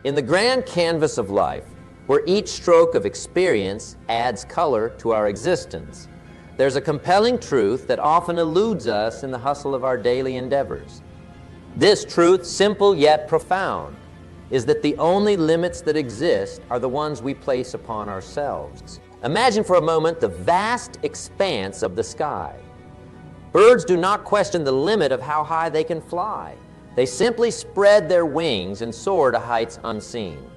In the grand canvas of life, where each stroke of experience adds color to our existence, there's a compelling truth that often eludes us in the hustle of our daily endeavors. This truth, simple yet profound, is that the only limits that exist are the ones we place upon ourselves. Imagine for a moment the vast expanse of the sky. Birds do not question the limit of how high they can fly. They simply spread their wings and soar to heights unseen.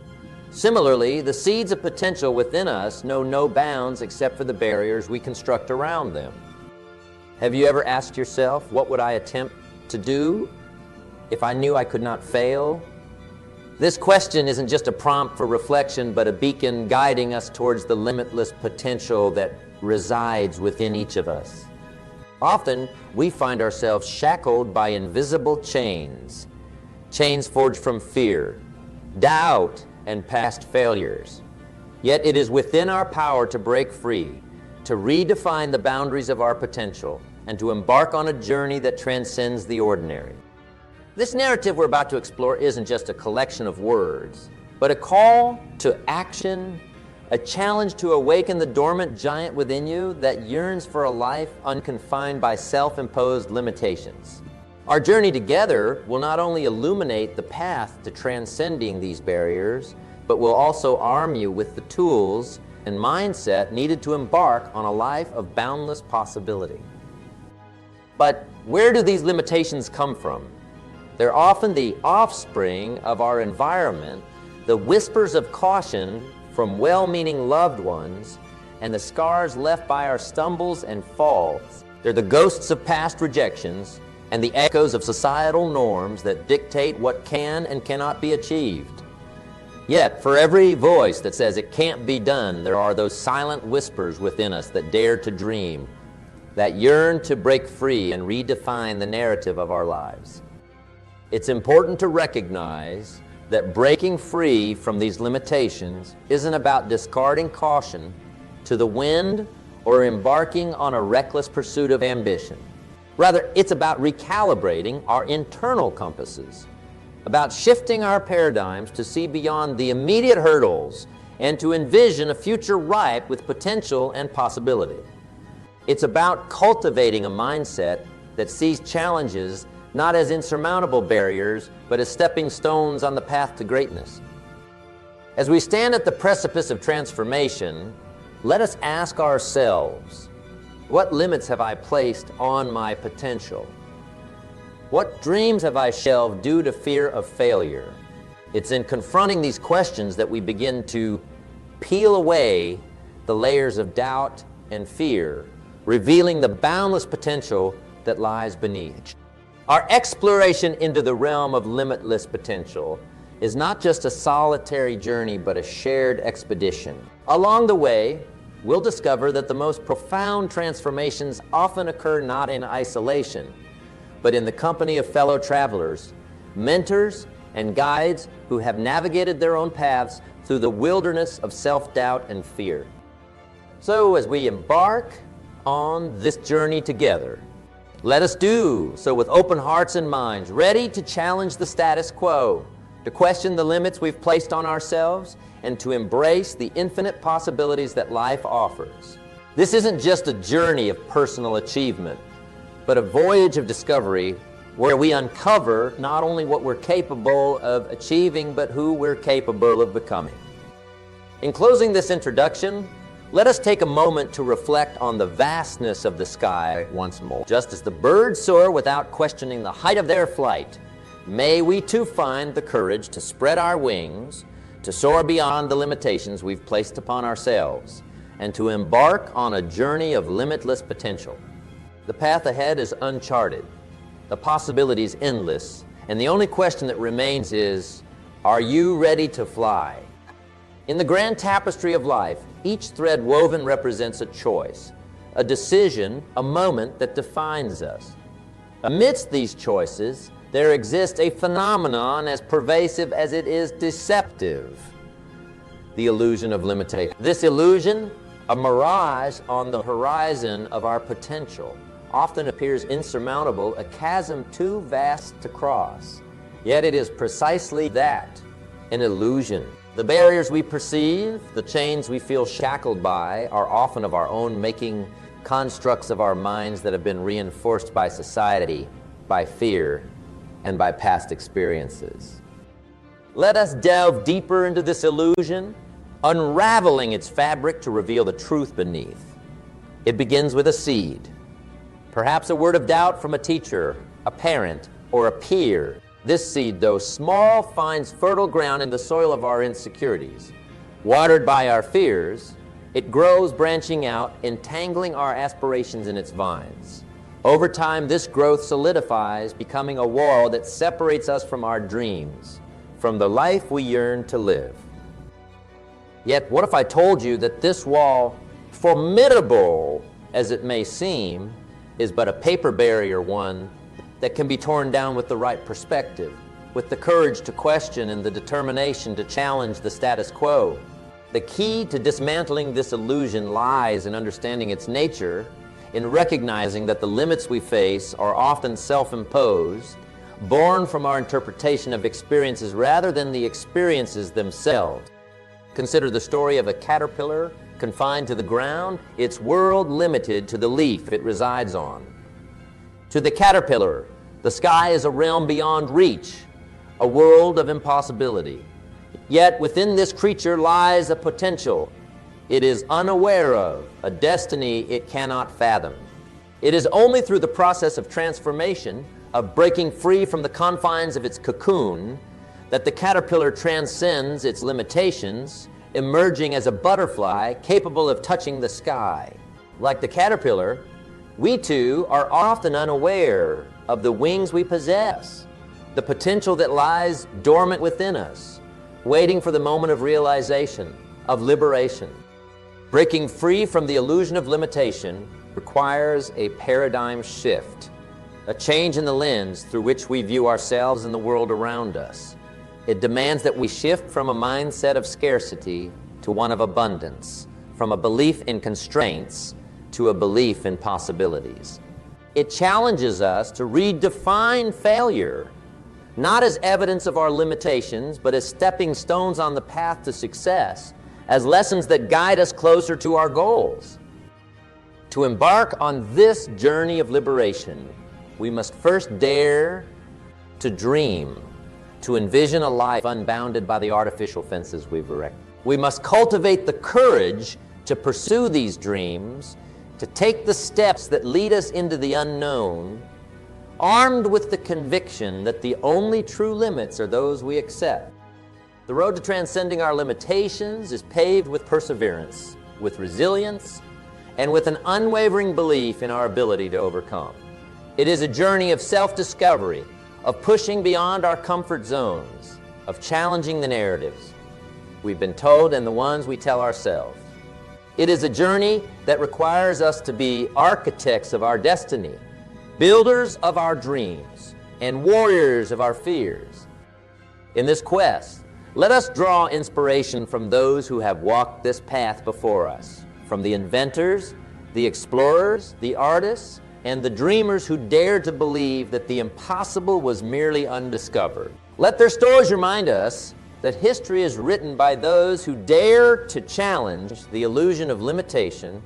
Similarly, the seeds of potential within us know no bounds except for the barriers we construct around them. Have you ever asked yourself, what would I attempt to do if I knew I could not fail? This question isn't just a prompt for reflection, but a beacon guiding us towards the limitless potential that resides within each of us. Often, we find ourselves shackled by invisible chains, chains forged from fear, doubt, and past failures. Yet it is within our power to break free, to redefine the boundaries of our potential, and to embark on a journey that transcends the ordinary. This narrative we're about to explore isn't just a collection of words, but a call to action, a challenge to awaken the dormant giant within you that yearns for a life unconfined by self-imposed limitations. Our journey together will not only illuminate the path to transcending these barriers, but will also arm you with the tools and mindset needed to embark on a life of boundless possibility. But where do these limitations come from? They're often the offspring of our environment, the whispers of caution from well-meaning loved ones, and the scars left by our stumbles and falls. They're the ghosts of past rejections and the echoes of societal norms that dictate what can and cannot be achieved. Yet, for every voice that says it can't be done, there are those silent whispers within us that dare to dream, that yearn to break free and redefine the narrative of our lives. It's important to recognize that breaking free from these limitations isn't about discarding caution to the wind or embarking on a reckless pursuit of ambition. Rather, it's about recalibrating our internal compasses, about shifting our paradigms to see beyond the immediate hurdles and to envision a future ripe with potential and possibility. It's about cultivating a mindset that sees challenges not as insurmountable barriers, but as stepping stones on the path to greatness. As we stand at the precipice of transformation, let us ask ourselves, what limits have I placed on my potential? What dreams have I shelved due to fear of failure? It's in confronting these questions that we begin to peel away the layers of doubt and fear, revealing the boundless potential that lies beneath. Our exploration into the realm of limitless potential is not just a solitary journey, but a shared expedition. Along the way, we'll discover that the most profound transformations often occur not in isolation, but in the company of fellow travelers, mentors, and guides who have navigated their own paths through the wilderness of self-doubt and fear. So as we embark on this journey together, let us do so with open hearts and minds, ready to challenge the status quo, to question the limits we've placed on ourselves, and to embrace the infinite possibilities that life offers. This isn't just a journey of personal achievement, but a voyage of discovery where we uncover not only what we're capable of achieving, but who we're capable of becoming. In closing this introduction, let us take a moment to reflect on the vastness of the sky once more. Just as the birds soar without questioning the height of their flight, may we too find the courage to spread our wings, to soar beyond the limitations we've placed upon ourselves, and to embark on a journey of limitless potential. The path ahead is uncharted, the possibilities endless, and the only question that remains is, are you ready to fly? In the grand tapestry of life, each thread woven represents a choice, a decision, a moment that defines us. Amidst these choices, there exists a phenomenon as pervasive as it is deceptive: the illusion of limitation. This illusion, a mirage on the horizon of our potential, often appears insurmountable, a chasm too vast to cross. Yet it is precisely that, an illusion. The barriers we perceive, the chains we feel shackled by, are often of our own making, constructs of our minds that have been reinforced by society, by fear, and by past experiences. Let us delve deeper into this illusion, unraveling its fabric to reveal the truth beneath. It begins with a seed, perhaps a word of doubt from a teacher, a parent, or a peer. This seed, though small, finds fertile ground in the soil of our insecurities. Watered by our fears, it grows, branching out, entangling our aspirations in its vines. Over time, this growth solidifies, becoming a wall that separates us from our dreams, from the life we yearn to live. Yet, what if I told you that this wall, formidable as it may seem, is but a paper barrier, one that can be torn down with the right perspective, with the courage to question and the determination to challenge the status quo. The key to dismantling this illusion lies in understanding its nature, in recognizing that the limits we face are often self-imposed, born from our interpretation of experiences rather than the experiences themselves. Consider the story of a caterpillar confined to the ground, its world limited to the leaf it resides on. To the caterpillar, the sky is a realm beyond reach, a world of impossibility. Yet within this creature lies a potential it is unaware of, a destiny it cannot fathom. It is only through the process of transformation, of breaking free from the confines of its cocoon, that the caterpillar transcends its limitations, emerging as a butterfly capable of touching the sky. Like the caterpillar, we too are often unaware of the wings we possess, the potential that lies dormant within us, waiting for the moment of realization, of liberation. Breaking free from the illusion of limitation requires a paradigm shift, a change in the lens through which we view ourselves and the world around us. It demands that we shift from a mindset of scarcity to one of abundance, from a belief in constraints to a belief in possibilities. It challenges us to redefine failure, not as evidence of our limitations, but as stepping stones on the path to success, as lessons that guide us closer to our goals. To embark on this journey of liberation, we must first dare to dream, to envision a life unbounded by the artificial fences we've erected. We must cultivate the courage to pursue these dreams, to take the steps that lead us into the unknown, armed with the conviction that the only true limits are those we accept. The road to transcending our limitations is paved with perseverance, with resilience, and with an unwavering belief in our ability to overcome. It is a journey of self-discovery, of pushing beyond our comfort zones, of challenging the narratives we've been told and the ones we tell ourselves. It is a journey that requires us to be architects of our destiny, builders of our dreams, and warriors of our fears. In this quest, let us draw inspiration from those who have walked this path before us, from the inventors, the explorers, the artists, and the dreamers who dared to believe that the impossible was merely undiscovered. Let their stories remind us that history is written by those who dare to challenge the illusion of limitation,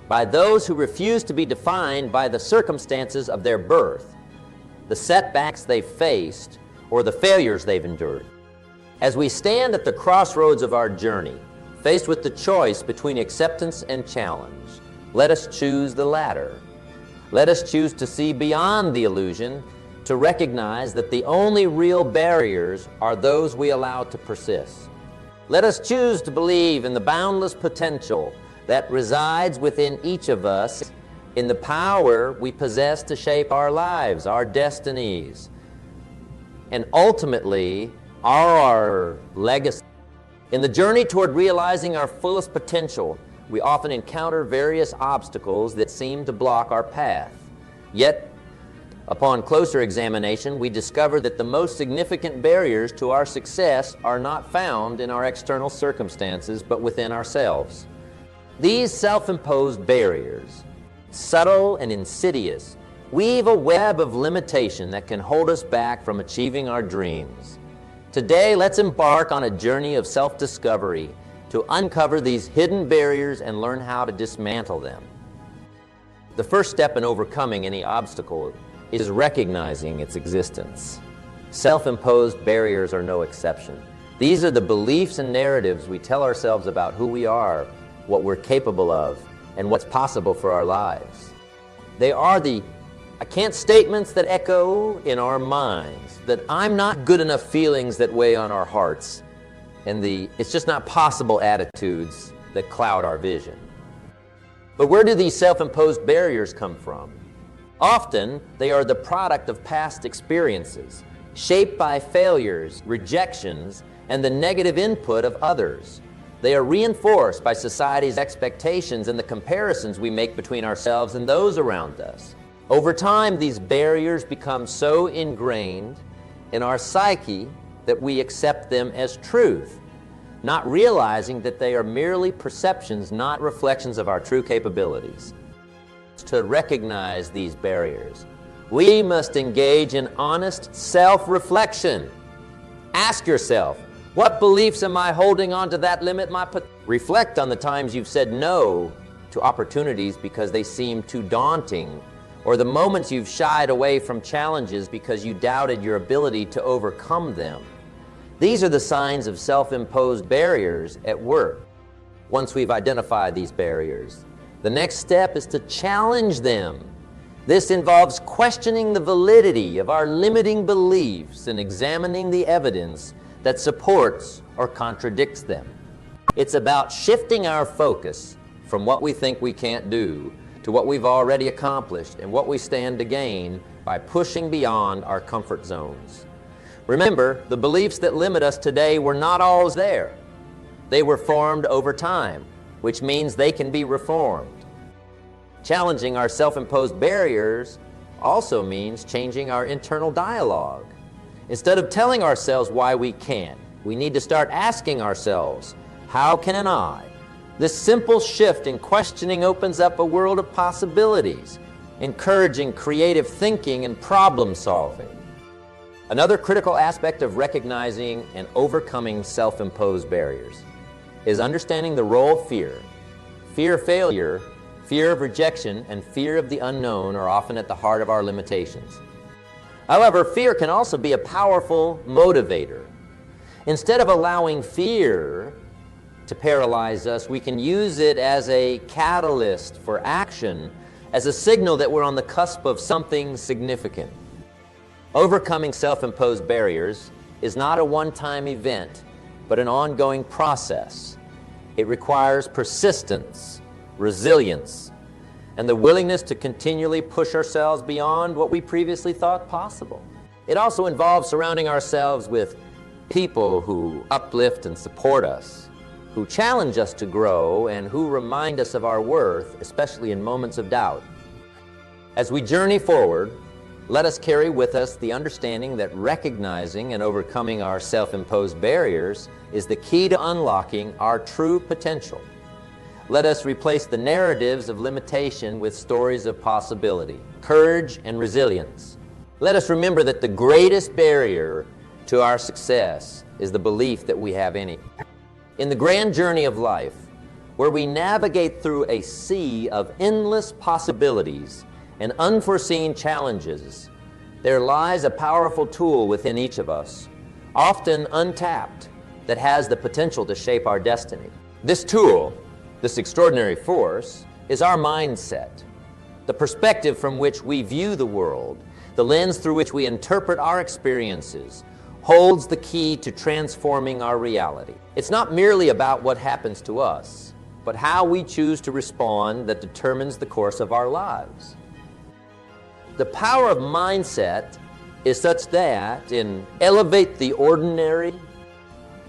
by those who refuse to be defined by the circumstances of their birth, the setbacks they've faced, or the failures they've endured. As we stand at the crossroads of our journey, faced with the choice between acceptance and challenge, let us choose the latter. Let us choose to see beyond the illusion, to recognize that the only real barriers are those we allow to persist. Let us choose to believe in the boundless potential that resides within each of us, in the power we possess to shape our lives, our destinies, and ultimately our legacy. In the journey toward realizing our fullest potential, we often encounter various obstacles that seem to block our path. Yet, upon closer examination, we discover that the most significant barriers to our success are not found in our external circumstances, but within ourselves. These self-imposed barriers, subtle and insidious, weave a web of limitation that can hold us back from achieving our dreams. Today, let's embark on a journey of self-discovery to uncover these hidden barriers and learn how to dismantle them. The first step in overcoming any obstacle is recognizing its existence. Self-imposed barriers are no exception. These are the beliefs and narratives we tell ourselves about who we are, what we're capable of, and what's possible for our lives. They are the I can't statements that echo in our minds, that I'm not good enough feelings that weigh on our hearts, and the it's just not possible attitudes that cloud our vision. But where do these self-imposed barriers come from? Often, they are the product of past experiences, shaped by failures, rejections, and the negative input of others. They are reinforced by society's expectations and the comparisons we make between ourselves and those around us. Over time, these barriers become so ingrained in our psyche that we accept them as truth, not realizing that they are merely perceptions, not reflections of our true capabilities. To recognize these barriers, we must engage in honest self-reflection. Ask yourself, what beliefs am I holding on to that limit my potential? Reflect on the times you've said no to opportunities because they seem too daunting, or the moments you've shied away from challenges because you doubted your ability to overcome them. These are the signs of self-imposed barriers at work. Once we've identified these barriers, the next step is to challenge them. This involves questioning the validity of our limiting beliefs and examining the evidence that supports or contradicts them. It's about shifting our focus from what we think we can't do to what we've already accomplished and what we stand to gain by pushing beyond our comfort zones. Remember, the beliefs that limit us today were not always there. They were formed over time, which means they can be reformed. Challenging our self-imposed barriers also means changing our internal dialogue. Instead of telling ourselves why we can't, we need to start asking ourselves, how can I? This simple shift in questioning opens up a world of possibilities, encouraging creative thinking and problem solving. Another critical aspect of recognizing and overcoming self-imposed barriers is understanding the role of fear. Fear of failure, fear of rejection, and fear of the unknown are often at the heart of our limitations. However, fear can also be a powerful motivator. Instead of allowing fear to paralyze us, we can use it as a catalyst for action, as a signal that we're on the cusp of something significant. Overcoming self-imposed barriers is not a one-time event, but an ongoing process. It requires persistence, resilience, and the willingness to continually push ourselves beyond what we previously thought possible. It also involves surrounding ourselves with people who uplift and support us, who challenge us to grow, and who remind us of our worth, especially in moments of doubt. As we journey forward, let us carry with us the understanding that recognizing and overcoming our self-imposed barriers is the key to unlocking our true potential. Let us replace the narratives of limitation with stories of possibility, courage, and resilience. Let us remember that the greatest barrier to our success is the belief that we have any. In the grand journey of life, where we navigate through a sea of endless possibilities and unforeseen challenges, there lies a powerful tool within each of us, often untapped, that has the potential to shape our destiny. This tool, this extraordinary force, is our mindset, the perspective from which we view the world, the lens through which we interpret our experiences, holds the key to transforming our reality. It's not merely about what happens to us, but how we choose to respond that determines the course of our lives. The power of mindset is such that in elevate the ordinary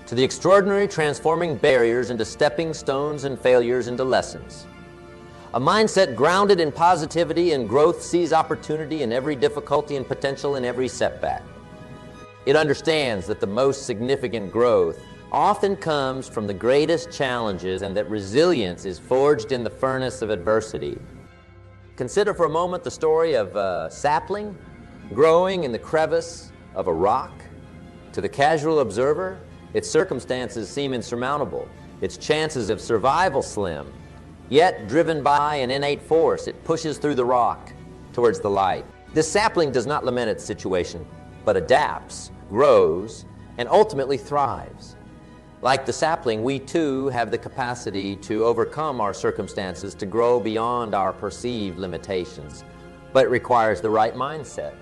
to the extraordinary, transforming barriers into stepping stones and failures into lessons. A mindset grounded in positivity and growth sees opportunity in every difficulty and potential in every setback. It understands that the most significant growth often comes from the greatest challenges and that resilience is forged in the furnace of adversity. Consider for a moment the story of a sapling growing in the crevice of a rock. To the casual observer, its circumstances seem insurmountable, its chances of survival slim. Yet, driven by an innate force, it pushes through the rock towards the light. This sapling does not lament its situation, but adapts, grows, and ultimately thrives. Like the sapling, we too have the capacity to overcome our circumstances, to grow beyond our perceived limitations, but it requires the right mindset.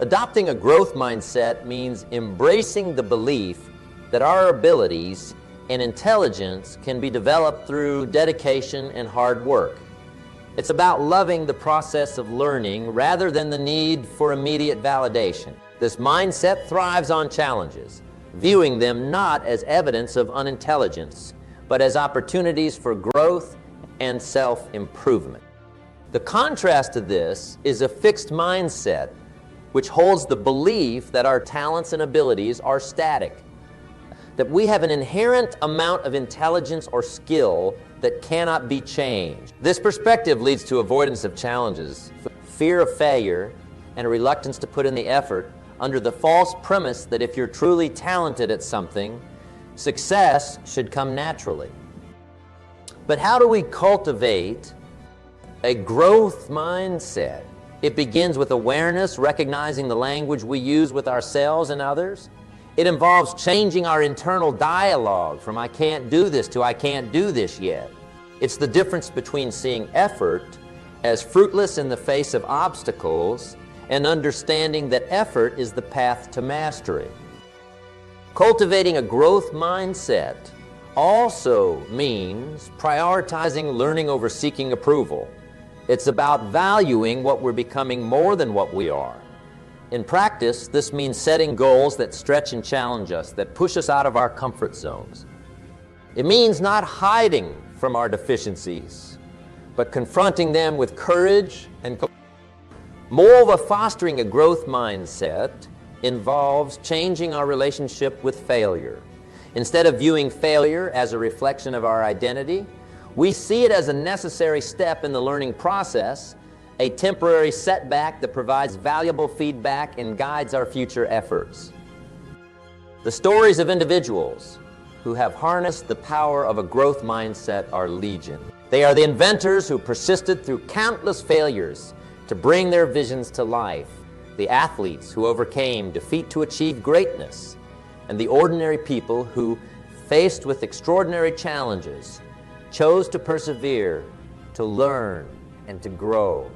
Adopting a growth mindset means embracing the belief that our abilities and intelligence can be developed through dedication and hard work. It's about loving the process of learning rather than the need for immediate validation. This mindset thrives on challenges, viewing them not as evidence of unintelligence, but as opportunities for growth and self-improvement. The contrast to this is a fixed mindset, which holds the belief that our talents and abilities are static, that we have an inherent amount of intelligence or skill that cannot be changed. This perspective leads to avoidance of challenges, fear of failure, and a reluctance to put in the effort under the false premise that if you're truly talented at something, success should come naturally. But how do we cultivate a growth mindset? It begins with awareness, recognizing the language we use with ourselves and others. It involves changing our internal dialogue from "I can't do this" to "I can't do this yet." It's the difference between seeing effort as fruitless in the face of obstacles and understanding that effort is the path to mastery. Cultivating a growth mindset also means prioritizing learning over seeking approval. It's about valuing what we're becoming more than what we are. In practice, this means setting goals that stretch and challenge us, that push us out of our comfort zones. It means not hiding from our deficiencies, but confronting them with courage and moreover, fostering a growth mindset involves changing our relationship with failure. Instead of viewing failure as a reflection of our identity, we see it as a necessary step in the learning process, a temporary setback that provides valuable feedback and guides our future efforts. The stories of individuals who have harnessed the power of a growth mindset are legion. They are the inventors who persisted through countless failures to bring their visions to life, the athletes who overcame defeat to achieve greatness, and the ordinary people who, faced with extraordinary challenges, chose to persevere, to learn, and to grow.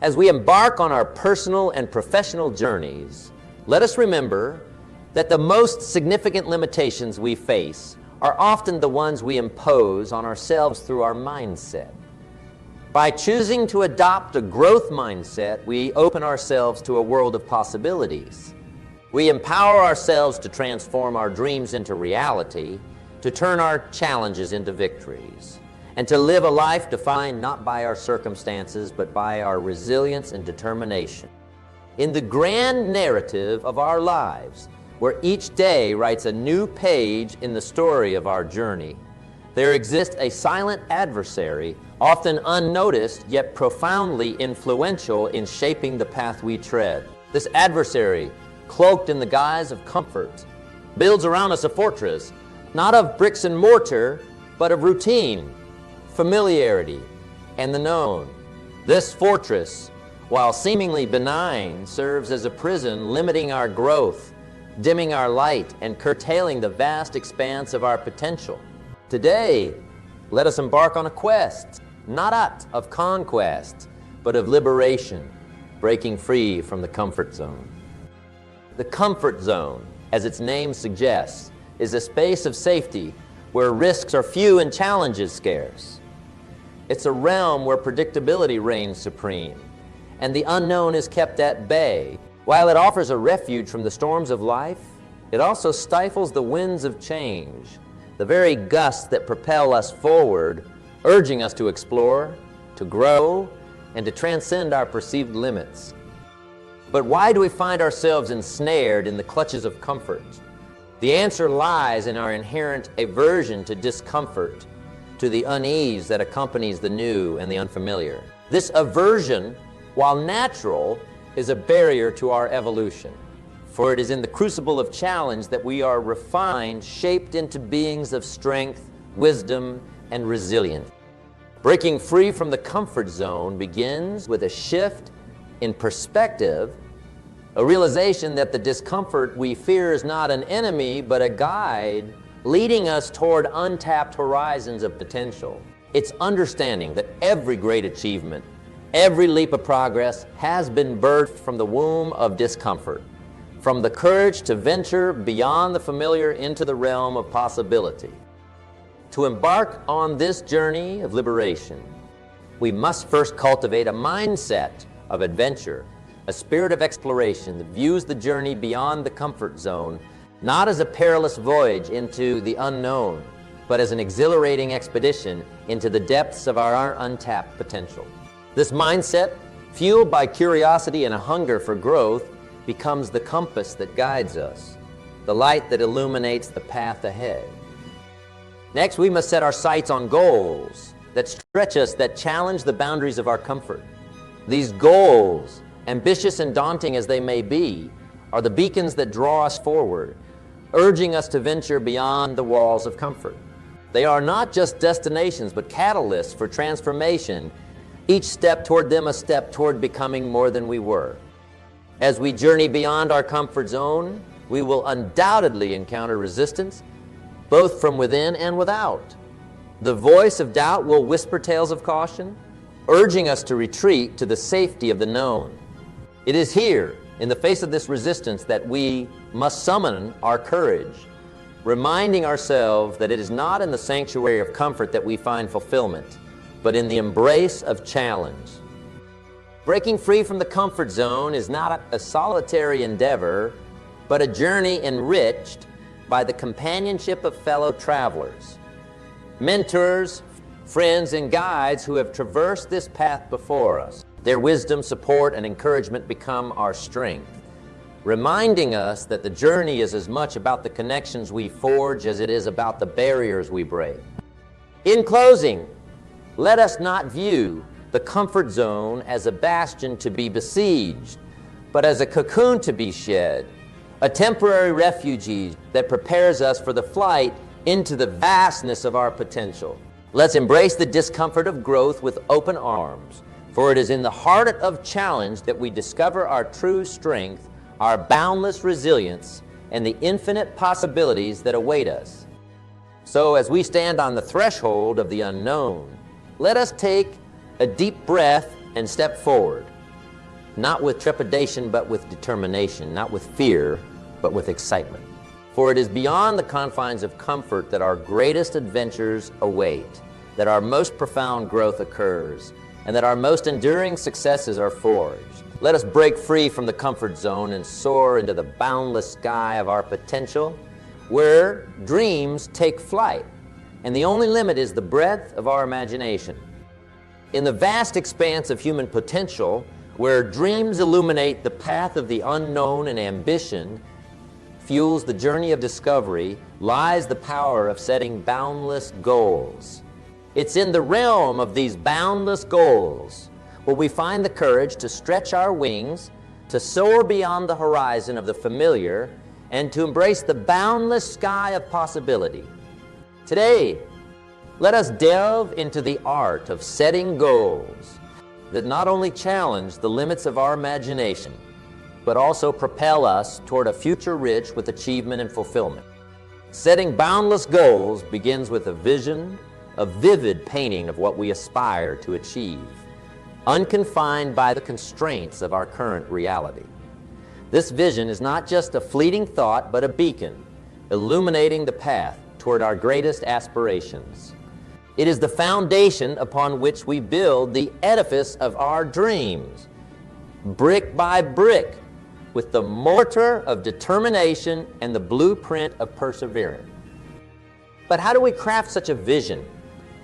As we embark on our personal and professional journeys, let us remember that the most significant limitations we face are often the ones we impose on ourselves through our mindset. By choosing to adopt a growth mindset, we open ourselves to a world of possibilities. We empower ourselves to transform our dreams into reality, to turn our challenges into victories, and to live a life defined not by our circumstances, but by our resilience and determination. In the grand narrative of our lives, where each day writes a new page in the story of our journey, there exists a silent adversary, often unnoticed, yet profoundly influential in shaping the path we tread. This adversary, cloaked in the guise of comfort, builds around us a fortress, not of bricks and mortar, but of routine, familiarity, and the known. This fortress, while seemingly benign, serves as a prison, limiting our growth, dimming our light, and curtailing the vast expanse of our potential. Today, let us embark on a quest, not of conquest, but of liberation, breaking free from the comfort zone. The comfort zone, as its name suggests, is a space of safety where risks are few and challenges scarce. It's a realm where predictability reigns supreme, and the unknown is kept at bay. While it offers a refuge from the storms of life, it also stifles the winds of change, the very gusts that propel us forward, urging us to explore, to grow, and to transcend our perceived limits. But why do we find ourselves ensnared in the clutches of comfort? The answer lies in our inherent aversion to discomfort, to the unease that accompanies the new and the unfamiliar. This aversion, while natural, is a barrier to our evolution. For it is in the crucible of challenge that we are refined, shaped into beings of strength, wisdom, and resilience. Breaking free from the comfort zone begins with a shift in perspective, a realization that the discomfort we fear is not an enemy, but a guide leading us toward untapped horizons of potential. It's understanding that every great achievement, every leap of progress has been birthed from the womb of discomfort, from the courage to venture beyond the familiar into the realm of possibility. To embark on this journey of liberation, we must first cultivate a mindset of adventure, a spirit of exploration that views the journey beyond the comfort zone not as a perilous voyage into the unknown, but as an exhilarating expedition into the depths of our untapped potential. This mindset, fueled by curiosity and a hunger for growth, becomes the compass that guides us, the light that illuminates the path ahead. Next, we must set our sights on goals that stretch us, that challenge the boundaries of our comfort. These goals, ambitious and daunting as they may be, are the beacons that draw us forward, urging us to venture beyond the walls of comfort. They are not just destinations, but catalysts for transformation, each step toward them a step toward becoming more than we were. As we journey beyond our comfort zone, we will undoubtedly encounter resistance, both from within and without. The voice of doubt will whisper tales of caution, urging us to retreat to the safety of the known. It is here, in the face of this resistance, that we must summon our courage, reminding ourselves that it is not in the sanctuary of comfort that we find fulfillment, but in the embrace of challenge. Breaking free from the comfort zone is not a solitary endeavor, but a journey enriched by the companionship of fellow travelers, mentors, friends, and guides who have traversed this path before us. Their wisdom, support, and encouragement become our strength, reminding us that the journey is as much about the connections we forge as it is about the barriers we break. In closing, let us not view the comfort zone as a bastion to be besieged, but as a cocoon to be shed, a temporary refuge that prepares us for the flight into the vastness of our potential. Let's embrace the discomfort of growth with open arms, for it is in the heart of challenge that we discover our true strength, our boundless resilience, and the infinite possibilities that await us. So as we stand on the threshold of the unknown, let us take a deep breath and step forward, not with trepidation, but with determination, not with fear, but with excitement. For it is beyond the confines of comfort that our greatest adventures await, that our most profound growth occurs, and that our most enduring successes are forged. Let us break free from the comfort zone and soar into the boundless sky of our potential, where dreams take flight, and the only limit is the breadth of our imagination. In the vast expanse of human potential, where dreams illuminate the path of the unknown and ambition fuels the journey of discovery, lies the power of setting boundless goals. It's in the realm of these boundless goals where we find the courage to stretch our wings, to soar beyond the horizon of the familiar, and to embrace the boundless sky of possibility. Today, let us delve into the art of setting goals that not only challenge the limits of our imagination, but also propel us toward a future rich with achievement and fulfillment. Setting boundless goals begins with a vision, a vivid painting of what we aspire to achieve, unconfined by the constraints of our current reality. This vision is not just a fleeting thought, but a beacon, illuminating the path toward our greatest aspirations. It is the foundation upon which we build the edifice of our dreams, brick by brick, with the mortar of determination and the blueprint of perseverance. But how do we craft such a vision?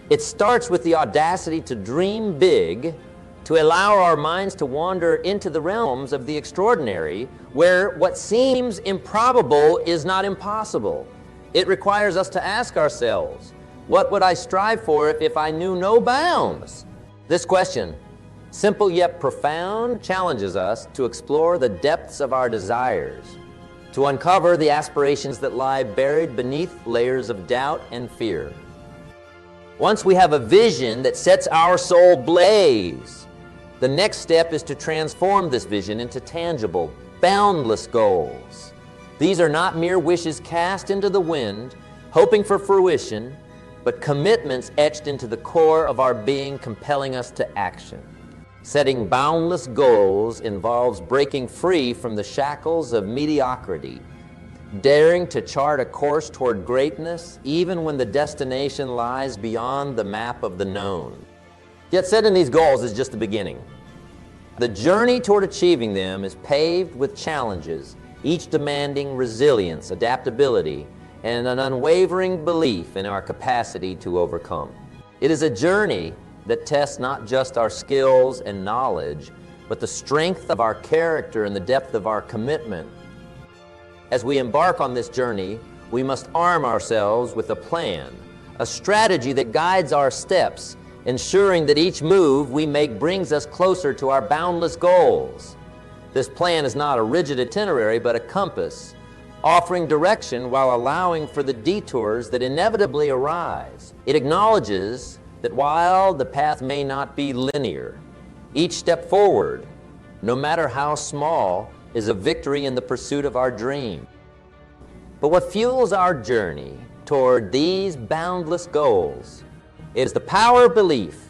It starts with the audacity to dream big, to allow our minds to wander into the realms of the extraordinary, where what seems improbable is not impossible. It requires us to ask ourselves, what would I strive for if I knew no bounds? This question, simple yet profound, challenges us to explore the depths of our desires, to uncover the aspirations that lie buried beneath layers of doubt and fear. Once we have a vision that sets our soul ablaze, the next step is to transform this vision into tangible, boundless goals. These are not mere wishes cast into the wind, hoping for fruition, but commitments etched into the core of our being, compelling us to action. Setting boundless goals involves breaking free from the shackles of mediocrity, daring to chart a course toward greatness even when the destination lies beyond the map of the known. Yet setting these goals is just the beginning. The journey toward achieving them is paved with challenges, each demanding resilience, adaptability, and an unwavering belief in our capacity to overcome. It is a journey that tests not just our skills and knowledge, but the strength of our character and the depth of our commitment. As we embark on this journey, we must arm ourselves with a plan, a strategy that guides our steps, ensuring that each move we make brings us closer to our boundless goals. This plan is not a rigid itinerary, but a compass, offering direction while allowing for the detours that inevitably arise. It acknowledges that while the path may not be linear, each step forward, no matter how small, is a victory in the pursuit of our dream. But what fuels our journey toward these boundless goals is the power of belief,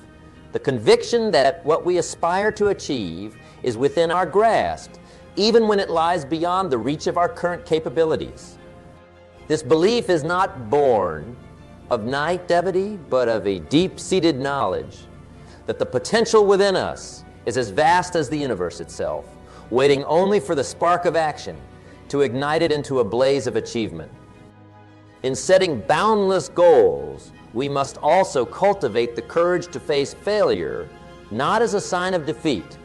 the conviction that what we aspire to achieve is within our grasp, even when it lies beyond the reach of our current capabilities. This belief is not born of naivety, but of a deep-seated knowledge that the potential within us is as vast as the universe itself, waiting only for the spark of action to ignite it into a blaze of achievement. In setting boundless goals, we must also cultivate the courage to face failure, not as a sign of defeat,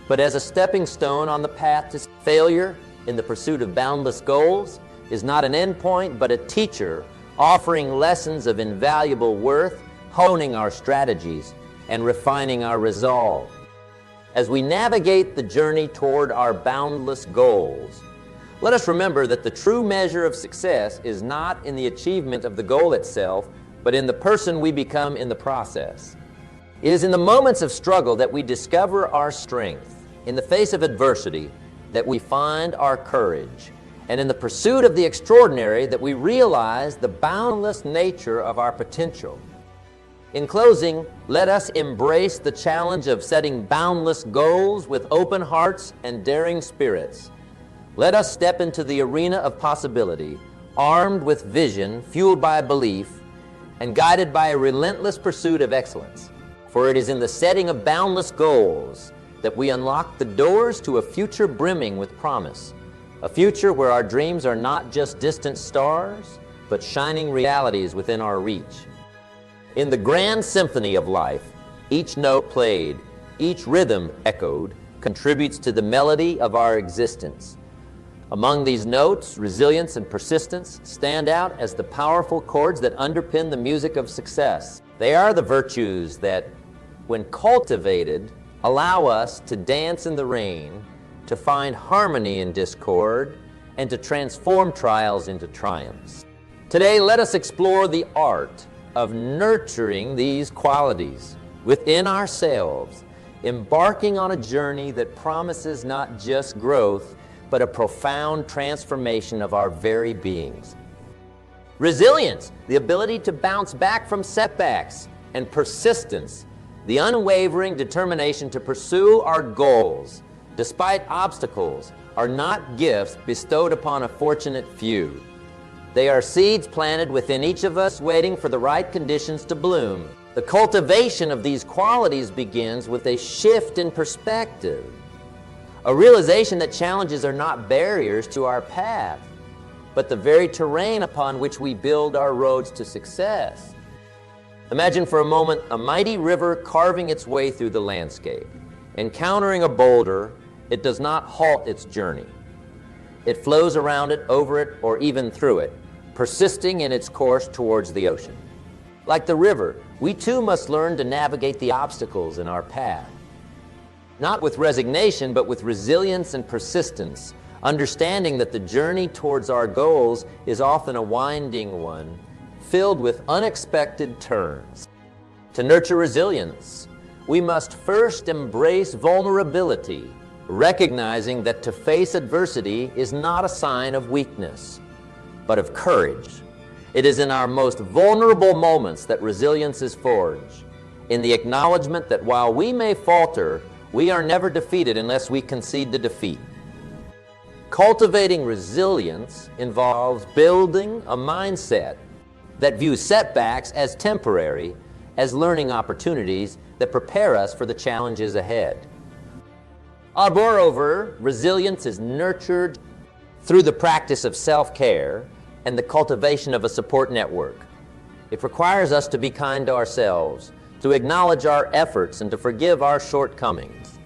but as a stepping stone on the path to failure. In the pursuit of boundless goals is not an endpoint, but a teacher offering lessons of invaluable worth, honing our strategies and refining our resolve. As we navigate the journey toward our boundless goals, let us remember that the true measure of success is not in the achievement of the goal itself, but in the person we become in the process. It is in the moments of struggle that we discover our strength, in the face of adversity that we find our courage, and in the pursuit of the extraordinary that we realize the boundless nature of our potential. In closing, let us embrace the challenge of setting boundless goals with open hearts and daring spirits. Let us step into the arena of possibility, armed with vision, fueled by belief, and guided by a relentless pursuit of excellence. For it is in the setting of boundless goals that we unlock the doors to a future brimming with promise, a future where our dreams are not just distant stars, but shining realities within our reach. In the grand symphony of life, each note played, each rhythm echoed, contributes to the melody of our existence. Among these notes, resilience and persistence stand out as the powerful chords that underpin the music of success. They are the virtues that, when cultivated, allow us to dance in the rain, to find harmony in discord, and to transform trials into triumphs. Today, let us explore the art of nurturing these qualities within ourselves, embarking on a journey that promises not just growth, but a profound transformation of our very beings. Resilience, the ability to bounce back from setbacks, and persistence, the unwavering determination to pursue our goals despite obstacles, are not gifts bestowed upon a fortunate few. They are seeds planted within each of us, waiting for the right conditions to bloom. The cultivation of these qualities begins with a shift in perspective, a realization that challenges are not barriers to our path, but the very terrain upon which we build our roads to success. Imagine for a moment a mighty river carving its way through the landscape. Encountering a boulder, it does not halt its journey. It flows around it, over it, or even through it, persisting in its course towards the ocean. Like the river, we too must learn to navigate the obstacles in our path, not with resignation, but with resilience and persistence, understanding that the journey towards our goals is often a winding one, filled with unexpected turns. To nurture resilience, we must first embrace vulnerability, recognizing that to face adversity is not a sign of weakness, but of courage. It is in our most vulnerable moments that resilience is forged, in the acknowledgement that while we may falter, we are never defeated unless we concede the defeat. Cultivating resilience involves building a mindset that views setbacks as temporary, as learning opportunities that prepare us for the challenges ahead. Moreover, resilience is nurtured through the practice of self-care and the cultivation of a support network. It requires us to be kind to ourselves, to acknowledge our efforts, and to forgive our shortcomings.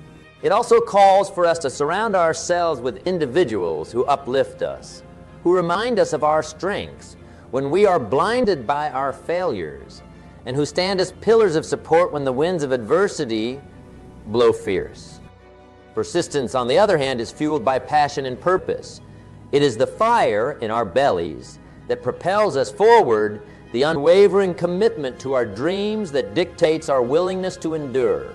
It also calls for us to surround ourselves with individuals who uplift us, who remind us of our strengths when we are blinded by our failures, and who stand as pillars of support when the winds of adversity blow fierce. Persistence, on the other hand, is fueled by passion and purpose. It is the fire in our bellies that propels us forward, the unwavering commitment to our dreams that dictates our willingness to endure.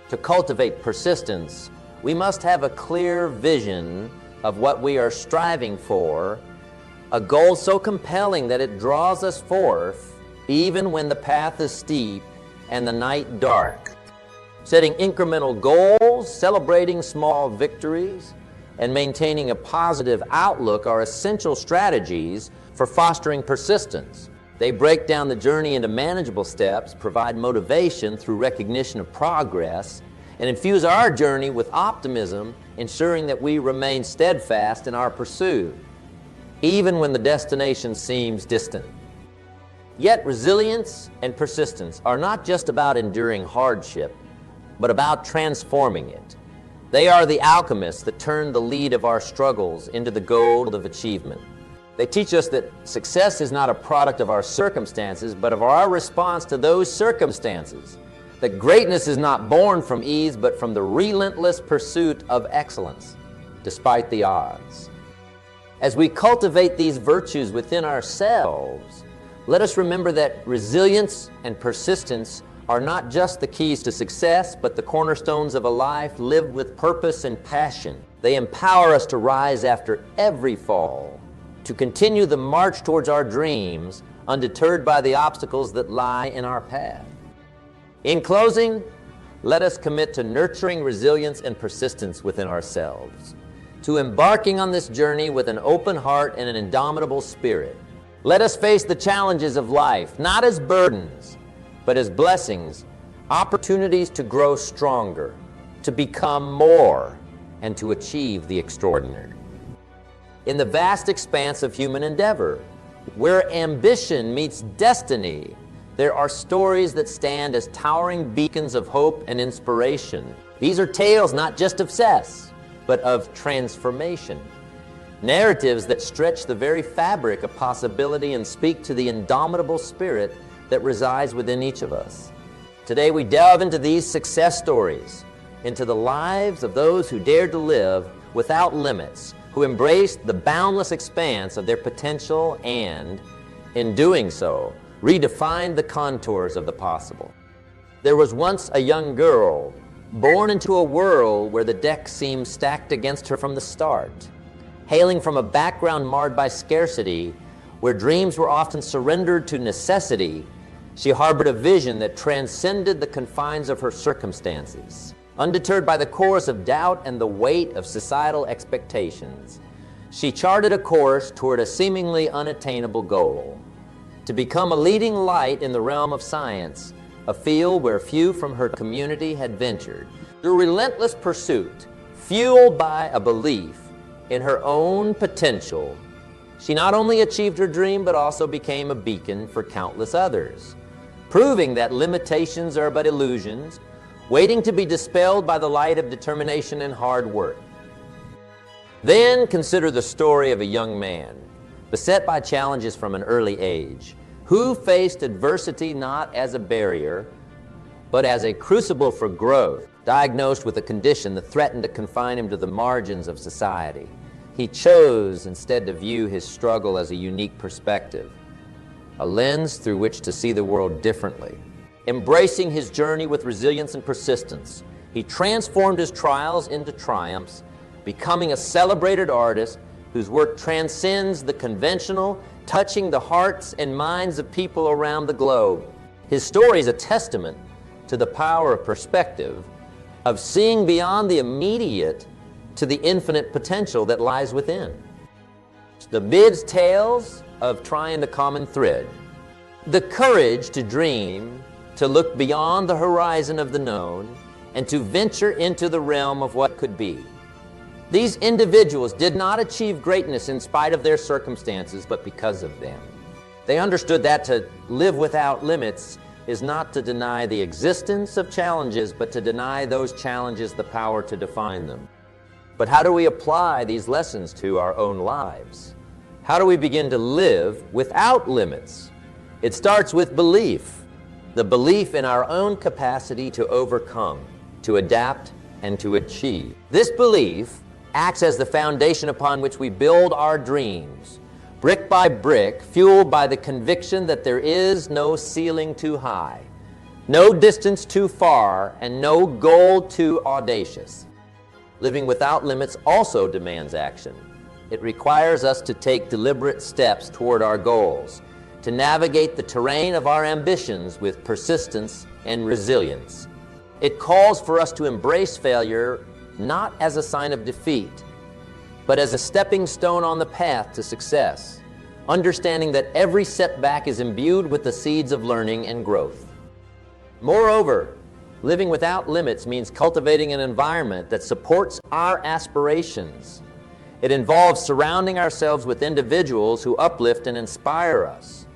To cultivate persistence, we must have a clear vision of what we are striving for, a goal so compelling that it draws us forth even when the path is steep and the night dark. Setting incremental goals, celebrating small victories, and maintaining a positive outlook are essential strategies for fostering persistence. They break down the journey into manageable steps, provide motivation through recognition of progress, and infuse our journey with optimism, ensuring that we remain steadfast in our pursuit, even when the destination seems distant. Yet resilience and persistence are not just about enduring hardship, but about transforming it. They are the alchemists that turn the lead of our struggles into the gold of achievement. They teach us that success is not a product of our circumstances, but of our response to those circumstances. That greatness is not born from ease, but from the relentless pursuit of excellence, despite the odds. As we cultivate these virtues within ourselves, let us remember that resilience and persistence are not just the keys to success, but the cornerstones of a life lived with purpose and passion. They empower us to rise after every fall, to continue the march towards our dreams, undeterred by the obstacles that lie in our path. In closing, let us commit to nurturing resilience and persistence within ourselves, to embarking on this journey with an open heart and an indomitable spirit. Let us face the challenges of life, not as burdens, but as blessings, opportunities to grow stronger, to become more, and to achieve the extraordinary. In the vast expanse of human endeavor, where ambition meets destiny, there are stories that stand as towering beacons of hope and inspiration. These are tales not just of success, but of transformation. Narratives that stretch the very fabric of possibility and speak to the indomitable spirit that resides within each of us. Today we delve into these success stories, into the lives of those who dared to live without limits, who embraced the boundless expanse of their potential and, in doing so, redefined the contours of the possible. There was once a young girl born into a world where the deck seemed stacked against her from the start. Hailing from a background marred by scarcity, where dreams were often surrendered to necessity, she harbored a vision that transcended the confines of her circumstances. Undeterred by the chorus of doubt and the weight of societal expectations, she charted a course toward a seemingly unattainable goal: to become a leading light in the realm of science, a field where few from her community had ventured. Through relentless pursuit, fueled by a belief in her own potential, she not only achieved her dream, but also became a beacon for countless others, proving that limitations are but illusions, waiting to be dispelled by the light of determination and hard work. Then consider the story of a young man, beset by challenges from an early age, who faced adversity not as a barrier, but as a crucible for growth, diagnosed with a condition that threatened to confine him to the margins of society. He chose instead to view his struggle as a unique perspective, a lens through which to see the world differently. Embracing his journey with resilience and persistence, he transformed his trials into triumphs, becoming a celebrated artist whose work transcends the conventional, touching the hearts and minds of people around the globe. His story is a testament to the power of perspective, of seeing beyond the immediate to the infinite potential that lies within. The mid's tales of trying the common thread, the courage to dream, to look beyond the horizon of the known, and to venture into the realm of what could be. These individuals did not achieve greatness in spite of their circumstances, but because of them. They understood that to live without limits is not to deny the existence of challenges, but to deny those challenges the power to define them. But how do we apply these lessons to our own lives? How do we begin to live without limits? It starts with belief, the belief in our own capacity to overcome, to adapt, and to achieve. This belief acts as the foundation upon which we build our dreams, brick by brick, fueled by the conviction that there is no ceiling too high, no distance too far, and no goal too audacious. Living without limits also demands action. It requires us to take deliberate steps toward our goals, to navigate the terrain of our ambitions with persistence and resilience. It calls for us to embrace failure not as a sign of defeat, but as a stepping stone on the path to success, understanding that every setback is imbued with the seeds of learning and growth. Moreover, living without limits means cultivating an environment that supports our aspirations. It involves surrounding ourselves with individuals who uplift and inspire us,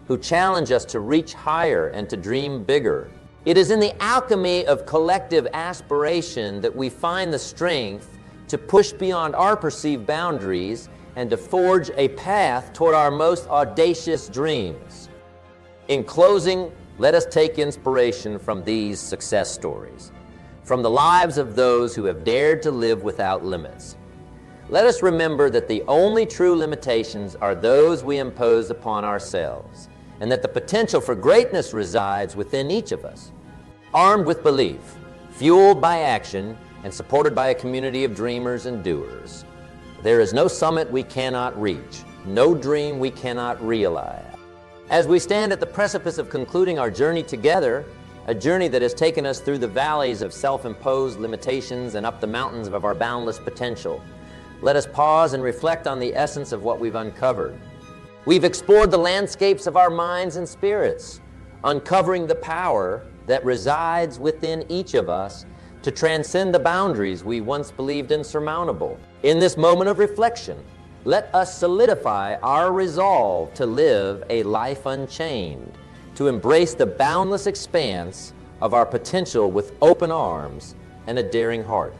who challenge us to reach higher and to dream bigger. It is in the alchemy of collective aspiration that we find the strength to push beyond our perceived boundaries and to forge a path toward our most audacious dreams. In closing, let us take inspiration from these success stories, from the lives of those who have dared to live without limits. Let us remember that the only true limitations are those we impose upon ourselves, and that the potential for greatness resides within each of us. Armed with belief, fueled by action, and supported by a community of dreamers and doers, there is no summit we cannot reach, no dream we cannot realize. As we stand at the precipice of concluding our journey together, a journey that has taken us through the valleys of self-imposed limitations and up the mountains of our boundless potential, let us pause and reflect on the essence of what we've uncovered. We've explored the landscapes of our minds and spirits, uncovering the power that resides within each of us to transcend the boundaries we once believed insurmountable. In this moment of reflection, let us solidify our resolve to live a life unchained, to embrace the boundless expanse of our potential with open arms and a daring heart.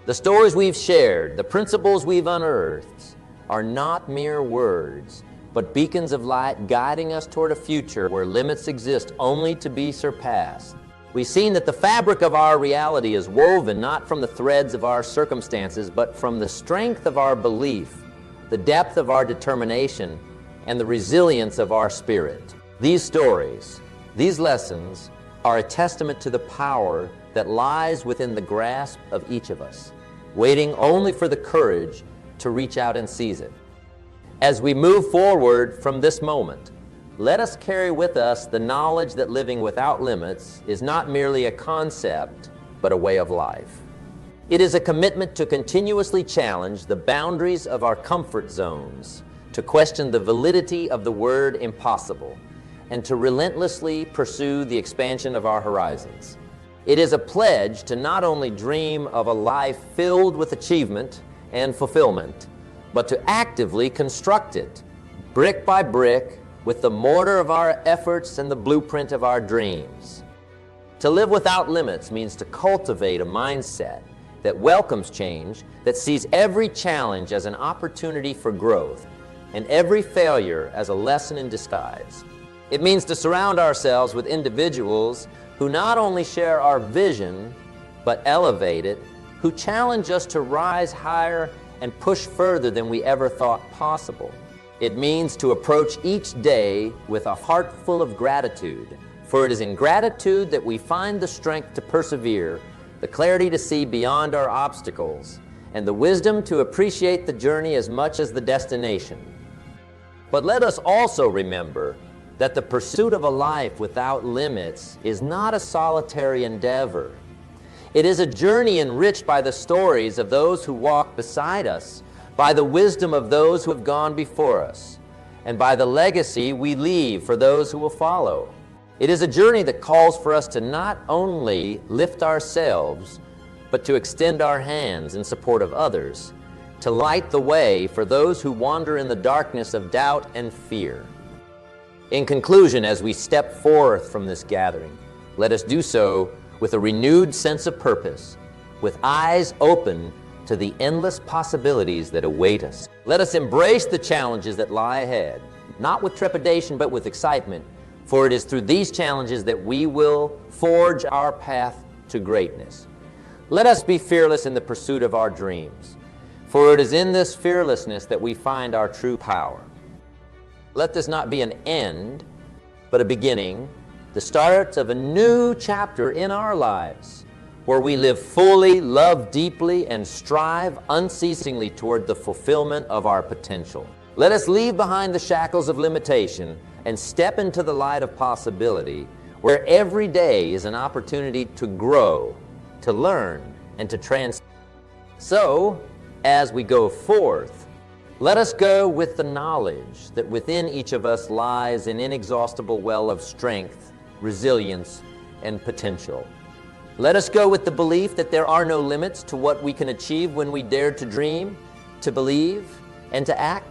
The stories we've shared, the principles we've unearthed, are not mere words, but beacons of light guiding us toward a future where limits exist only to be surpassed. We've seen that the fabric of our reality is woven not from the threads of our circumstances, but from the strength of our belief, the depth of our determination, and the resilience of our spirit. These stories, these lessons, are a testament to the power that lies within the grasp of each of us, waiting only for the courage to reach out and seize it. As we move forward from this moment, let us carry with us the knowledge that living without limits is not merely a concept, but a way of life. It is a commitment to continuously challenge the boundaries of our comfort zones, to question the validity of the word impossible, and to relentlessly pursue the expansion of our horizons. It is a pledge to not only dream of a life filled with achievement and fulfillment, but to actively construct it, brick by brick, with the mortar of our efforts and the blueprint of our dreams. To live without limits means to cultivate a mindset that welcomes change, that sees every challenge as an opportunity for growth, and every failure as a lesson in disguise. It means to surround ourselves with individuals who not only share our vision, but elevate it, who challenge us to rise higher and push further than we ever thought possible. It means to approach each day with a heart full of gratitude, for it is in gratitude that we find the strength to persevere, the clarity to see beyond our obstacles, and the wisdom to appreciate the journey as much as the destination. But let us also remember that the pursuit of a life without limits is not a solitary endeavor. It is a journey enriched by the stories of those who walk beside us, by the wisdom of those who have gone before us, and by the legacy we leave for those who will follow. It is a journey that calls for us to not only lift ourselves, but to extend our hands in support of others, to light the way for those who wander in the darkness of doubt and fear. In conclusion, as we step forth from this gathering, let us do so with a renewed sense of purpose, with eyes open to the endless possibilities that await us. Let us embrace the challenges that lie ahead, not with trepidation, but with excitement, for it is through these challenges that we will forge our path to greatness. Let us be fearless in the pursuit of our dreams, for it is in this fearlessness that we find our true power. Let this not be an end, but a beginning, the start of a new chapter in our lives, where we live fully, love deeply, and strive unceasingly toward the fulfillment of our potential. Let us leave behind the shackles of limitation and step into the light of possibility, where every day is an opportunity to grow, to learn, and to transcend. So, as we go forth, let us go with the knowledge that within each of us lies an inexhaustible well of strength, resilience, and potential. Let us go with the belief that there are no limits to what we can achieve when we dare to dream, to believe, and to act.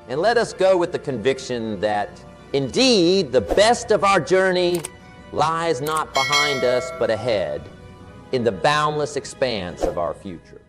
And let us go with the conviction that, indeed, the best of our journey lies not behind us, but ahead, in the boundless expanse of our future.